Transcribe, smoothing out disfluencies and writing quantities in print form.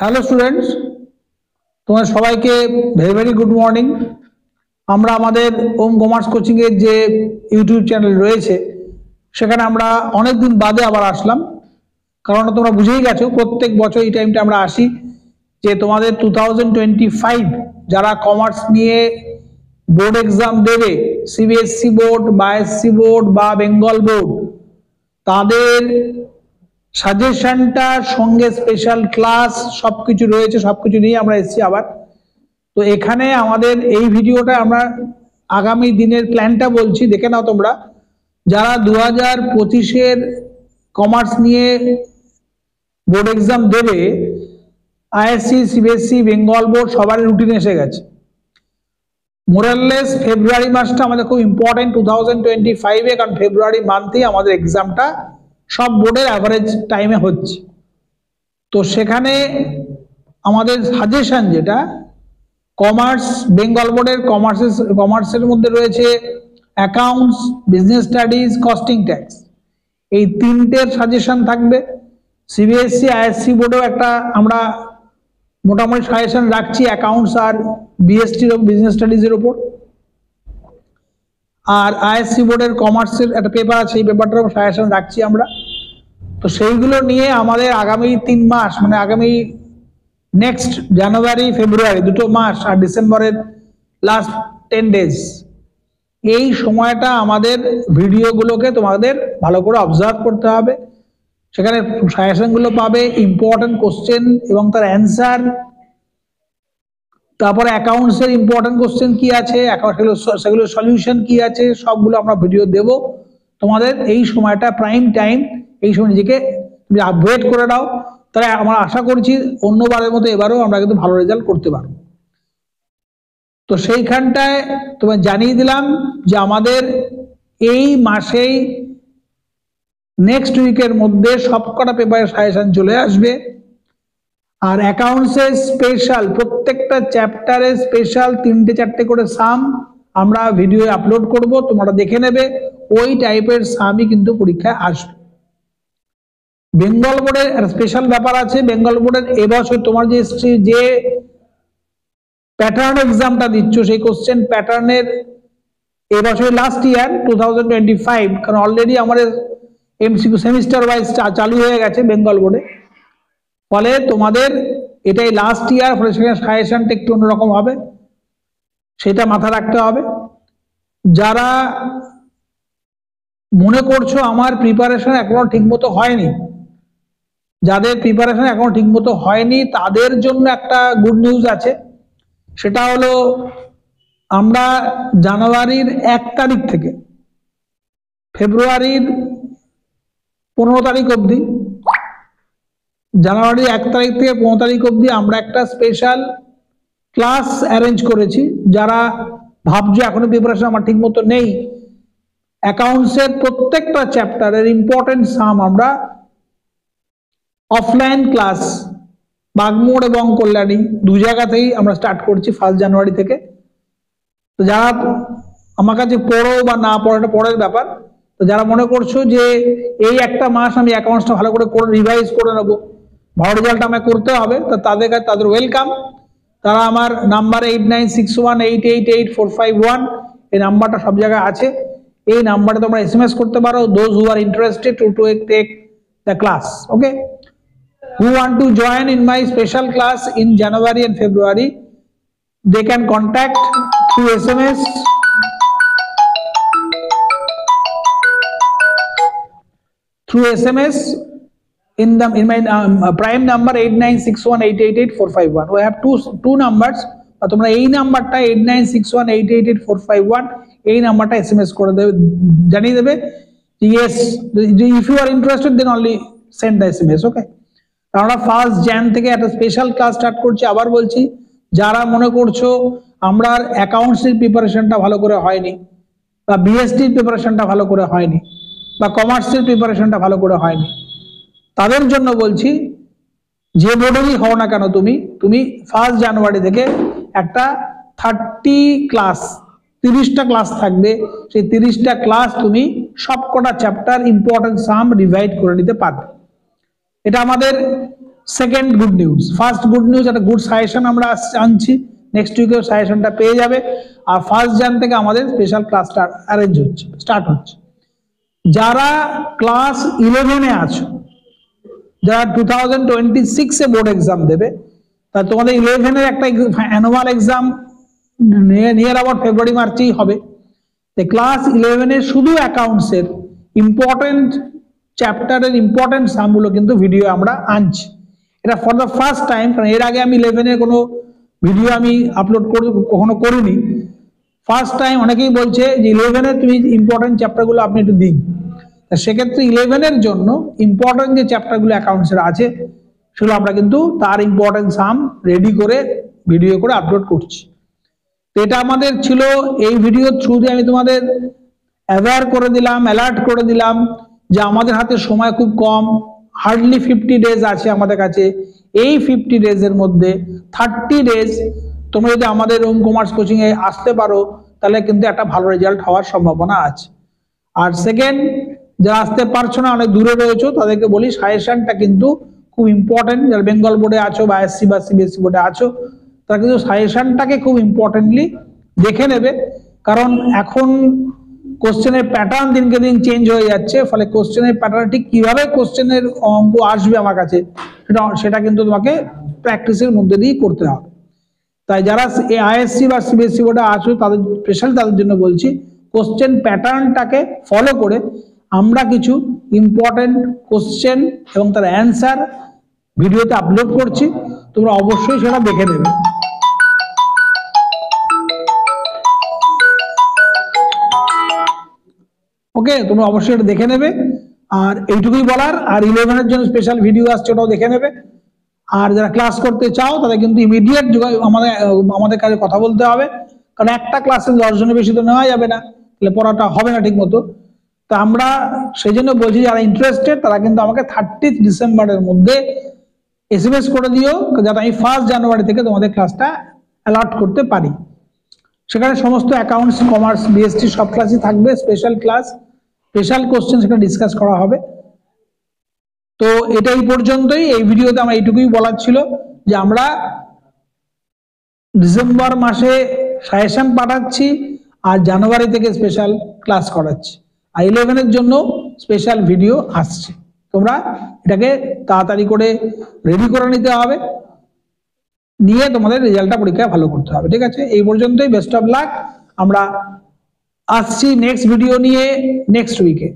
Hello students, তোমাদের সবাইকে very very good morning. আমরা আমাদের ওম কমার্স কোচিং এর যে ইউটিউব চ্যানেল রয়েছে সেখানে আমরা অনেক দিন বাদে আবার আসলাম, কারণ তোমরা বুঝেই গেছো প্রত্যেক বছর এই টাইমটা আমরা আসি যে তোমাদের 2025 যারা কমার্স নিয়ে বোর্ড এক্সাম দেবে, সিবিএসসি বোর্ড বা এসসি বোর্ড বা বেঙ্গল বোর্ড, তাদের সাজেশনটা সঙ্গে স্পেশাল ক্লাস সবকিছু রয়েছে, সবকিছু নিয়ে আমরা এসেছি আবার। তো এখানে আমাদের এই ভিডিওটা আমরা আগামী দিনের প্ল্যানটা বলছি, দেখে নাও তোমরা। যারা 2025-এর কমার্স নিয়ে বোর্ড এক্সাম দেবে, আইএসসি, সিবিএসসি, বেঙ্গল বোর্ড সবার রুটিন এসে গেছে। মোরাললেস ফেব্রুয়ারি মাসটা আমাদের খুব ইম্পর্টেন্ট 2025-এ, কারণ ফেব্রুয়ারি মান্থেই আমাদের এক্সামটা সব বোর্ডের অ্যাভারেজ টাইমে হচ্ছে। তো সেখানে আমাদের সাজেশন যেটা কমার্স, বেঙ্গল বোর্ডের কমার্সের মধ্যে রয়েছে accounts, business studies, costing tax, এই তিনটের সাজেশন থাকবে। সিবিএসসি, আইএসসি বোর্ডেও একটা আমরা মোটামুটি সাজেশন রাখছি অ্যাকাউন্টস আর বিএসটির বিজনেস স্টাডিজের উপর। আর আইএসসি বোর্ডের কমার্সের একটা পেপার আছে, এই পেপারটার সাজেশন রাখছি আমরা। তো সেইগুলো নিয়ে আমাদের আগামী 3 মাস, মানে আগামী নেক্সট জানুয়ারি ফেব্রুয়ারি 2 মাস আর ডিসেম্বরের লাস্ট 10 ডেজ, এই সময়টা আমাদের ভিডিওগুলোকে তোমাদের ভালো করে অবজার্ভ করতে হবে। সেখানে সাজেশনগুলো পাবে, ইম্পর্টেন্ট কোশ্চেন এবং তার অ্যান্সার, তারপরে অ্যাকাউন্টসের ইম্পর্টেন্ট কোশ্চেন কি আছে, সেগুলো সলিউশন কি আছে, সবগুলো আমরা ভিডিও দেব তোমাদের। এই সময়টা প্রাইম টাইম, এই সময় নিজেকে তুমি আপডেট করে নাও, তাহলে আমরা আশা করছি অন্যবারের মতো এবারেও আমরা কিন্তু ভালো রেজাল্ট করতে পারবো। তো সেইখানটায় তোমায় জানিয়ে দিলাম যে আমাদের এই মাসেই নেক্সট উইকের মধ্যে সবকটা পেপারের সাজেশন চলে আসবে। আর অ্যাকাউন্টসের স্পেশাল প্রত্যেকটা চ্যাপ্টারে স্পেশাল 3-4টে করে সাম আমরা ভিডিও আপলোড করব, তোমরা দেখে নেবে। ওই টাইপের সামই কিন্তু পরীক্ষায় আসবে। বেঙ্গল বোর্ডের একটা স্পেশাল ব্যাপার আছে। বেঙ্গল বোর্ডের এবছর তোমার যে প্যাটার্ন এক্সামটা দিচ্ছ, সেই কোশ্চেন প্যাটার্নের এবছর লাস্ট ইয়ার 2025, কারণ অলরেডি আমাদের এমসিকিউ সেমিস্টার ওয়াইজ চালু হয়ে গেছে বেঙ্গল বোর্ডে, ফলে তোমাদের এটাই লাস্ট ইয়ার, ফলে সেখানে সাজেশনটা একটু অন্যরকম হবে, সেটা মাথা রাখতে হবে। যারা মনে করছো আমার প্রিপারেশন এখনো ঠিকমতো হয়নি, যাদের প্রিপারেশন এখনো ঠিকমতো হয়নি তাদের জন্য একটা গুড নিউজ আছে। সেটা হলো আমরা জানুয়ারির 1 তারিখ থেকে ফেব্রুয়ারির 15 তারিখ অবধি, জানুয়ারির 1 তারিখ থেকে 15 তারিখ অবধি আমরা একটা স্পেশাল ক্লাস অ্যারেঞ্জ করেছি। যারা ভাবছো এখনো প্রিপারেশন আমার ঠিক মতো নেই, অ্যাকাউন্টসের প্রত্যেকটা চ্যাপ্টারের ইম্পর্টেন্ট সাম আমরা অফলাইন ক্লাস বাগমোড় এবং কল্যাণী 2 জায়গাতেই আমরা স্টার্ট করছি 1 জানুয়ারি থেকে। তো যারা আমার কাছে পড়ো বা না পড়ো এটা পরের ব্যাপার, তো যারা মনে করছো যে এই একটা মাস আমি অ্যাকাউন্টসটা ভালো করে রিভাইজ করে নেবো, ভালো রেজাল্ট আমায় করতে হবে, তো তাদের ওয়েলকাম। তারা আমার নাম্বার 8961888451, এই নাম্বারটা সব জায়গায় আছে, এই নাম্বারে তোমরা SMS করতে পারো। Those who are interested to take the class, okay, who want to join in my special class in January and February, they can contact through SMS in my prime number 8961888451. we have two numbers, তোমরা এই নাম্বারটা 8961888451 এই নাম্বারটা SMS করে দেবে, জানিয়ে দেবে yes, if you are interested then only send the SMS, okay। আমরা 1 jan থেকে একটা স্পেশাল ক্লাস স্টার্ট করছি। আবার বলছি, যারা মনে করছো আমরা অ্যাকাউন্টসের প্রিপারেশনটা ভালো করে হয়নি, বা বিএসটির প্রিপারেশনটা ভালো করে হয়নি, বা কমার্সের প্রিপারেশনটা ভালো করে হয়নি, তাদের জন্য বলছি যে বোর্ডেরই হও না কেন তুমি 1 জানুয়ারি থেকে একটা 30টা ক্লাস থাকবে। সেই 30টা ক্লাস তুমি সবকটা চ্যাপ্টার ইম্পর্টেন্ট সাম রিভাইড করে নিতে পারবে। এটা আমাদের second good news, first good news একটা গুড সাজেশন আমরা আনছি, নেক্সট উইকেও সাজেশনটা পেয়ে যাবে। আর 1 জান থেকে আমাদের স্পেশাল ক্লাসটা অ্যারেঞ্জ হচ্ছে, স্টার্ট হচ্ছে। যারা ক্লাস 11-এ আছো, যারা 2026-এ বোর্ড এক্সাম দেবে, তা তোমাদের 11-এর একটা অ্যানুয়াল এক্সাম নিয়ার অ্যাবাউট ফেব্রুয়ারি মার্চেই হবে। ক্লাস 11-এর শুধু অ্যাকাউন্টসের ইম্পর্টেন্ট চ্যাপ্টারের ইম্পর্টেন্ট সামগুলো কিন্তু ভিডিও আমরা আনছি। এটা ফর দ্য ফার্স্ট টাইম, কারণ এর আগে আমি 11-এর কোনো ভিডিও আমি আপলোড কখনো করিনি। ফার্স্ট টাইম অনেকেই বলছে যে 11-এর তুমি ইম্পর্টেন্ট চ্যাপ্টারগুলো আপনি একটু দিন। সেক্ষেত্রে 11-এর জন্য ইম্পর্টেন্ট যে চ্যাপ্টারগুলো অ্যাকাউন্টসের আছে সেগুলো আমরা কিন্তু তার ইম্পর্টেন্ট সাম রেডি করে ভিডিও করে আপলোড করছি। তো এটা আমাদের ছিল, এই ভিডিওর থ্রু দিয়ে আমি তোমাদের অ্যাওয়্যার করে দিলাম, অ্যালার্ট করে দিলাম যে আমাদের হাতে সময় খুব কম, হার্ডলি 50 ডেজ আছে আমাদের কাছে। এই 50 ডেজের মধ্যে 30 ডেজ তোমরা যদি আমাদের ওম কমার্স কোচিং এ আসতে পারো তাহলে কিন্তু একটা ভালো রেজাল্ট হওয়ার সম্ভাবনা আছে। আর সেকেন্ড, যারা আসতে পারছো না, অনেক দূরে রয়েছো, তাদেরকে বলি সাজেশনটা কিন্তু খুব ইম্পর্টেন্ট। যারা বেঙ্গল বোর্ডে আছো বা এসসি বা সিবিএসসি বোর্ডে আছো, তারা কিন্তু সাজেশনটাকে খুব ইম্পর্টেন্টলি দেখে নেবে। কারণ এখন কোশ্চেনের প্যাটার্ন দিনকে দিন চেঞ্জ হয়ে যাচ্ছে, ফলে কোশ্চেনের প্যাটার্ন ঠিক কিভাবে কোশ্চেনের অঙ্ক আসবে আমার কাছে সেটা কিন্তু তোমাকে প্র্যাকটিসের মধ্যে দিয়েই করতে হবে। তাই যারা আইএসসি বা সিবিএসসি বোর্ডে আছো তাদের স্পেশাল তাদের জন্য বলছি, কোশ্চেন প্যাটার্নটাকে ফলো করে আমরা কিছু ইম্পর্টেন্ট কোশ্চেন এবং তার অ্যান্সার ভিডিওতে আপলোড করছি, তোমরা অবশ্যই সেটা দেখে নেবে। ওকে, তোমরা অবশ্যই এটা দেখে নেবে। আর এইটুকুই বলার, আর 11-এর জন্য স্পেশাল ভিডিও আসছে, ওটাও দেখে নেবে। আর যারা ক্লাস করতে চাও তাদের কিন্তু ইমিডিয়েট আমাদের কাছে কথা বলতে হবে, কারণ একটা ক্লাসে 10 জনের বেশি তো নেওয়া যাবে না, তাহলে পড়াটা হবে না ঠিক মতো। তো আমরা সেই জন্য বলছি যারা ইন্টারেস্টেড তারা কিন্তু আমাকে 30 ডিসেম্বরের মধ্যে SMS করে দিও, যাতে আমি 1 জানুয়ারি থেকে তোমাদের ক্লাসটা অ্যালার্ট করতে পারি। সেখানে সমস্ত অ্যাকাউন্টস, কমার্স, বিএসটি সব ক্লাসই থাকবে, স্পেশাল ক্লাস, স্পেশাল কোশ্চেন সেখানে ডিসকাস করা হবে। তো এটাই পর্যন্তই, এই ভিডিওতে আমার এইটুকুই বলার ছিল যে আমরা ডিসেম্বর মাসে সাজেশন পাঠাচ্ছি আর জানুয়ারি থেকে স্পেশাল ক্লাস করাচ্ছি, আর 11-এর জন্য স্পেশাল ভিডিও আসছে। তোমরা এটাকে তাড়াতাড়ি করে রেডি করে নিতে হবে, নিয়ে তোমাদের রেজাল্টটা পরীক্ষায় ভালো করতে হবে। ঠিক আছে, এই পর্যন্তই, বেস্ট অফ লাক। আমরা আসছি নেক্সট ভিডিও নিয়ে নেক্সট উইকে।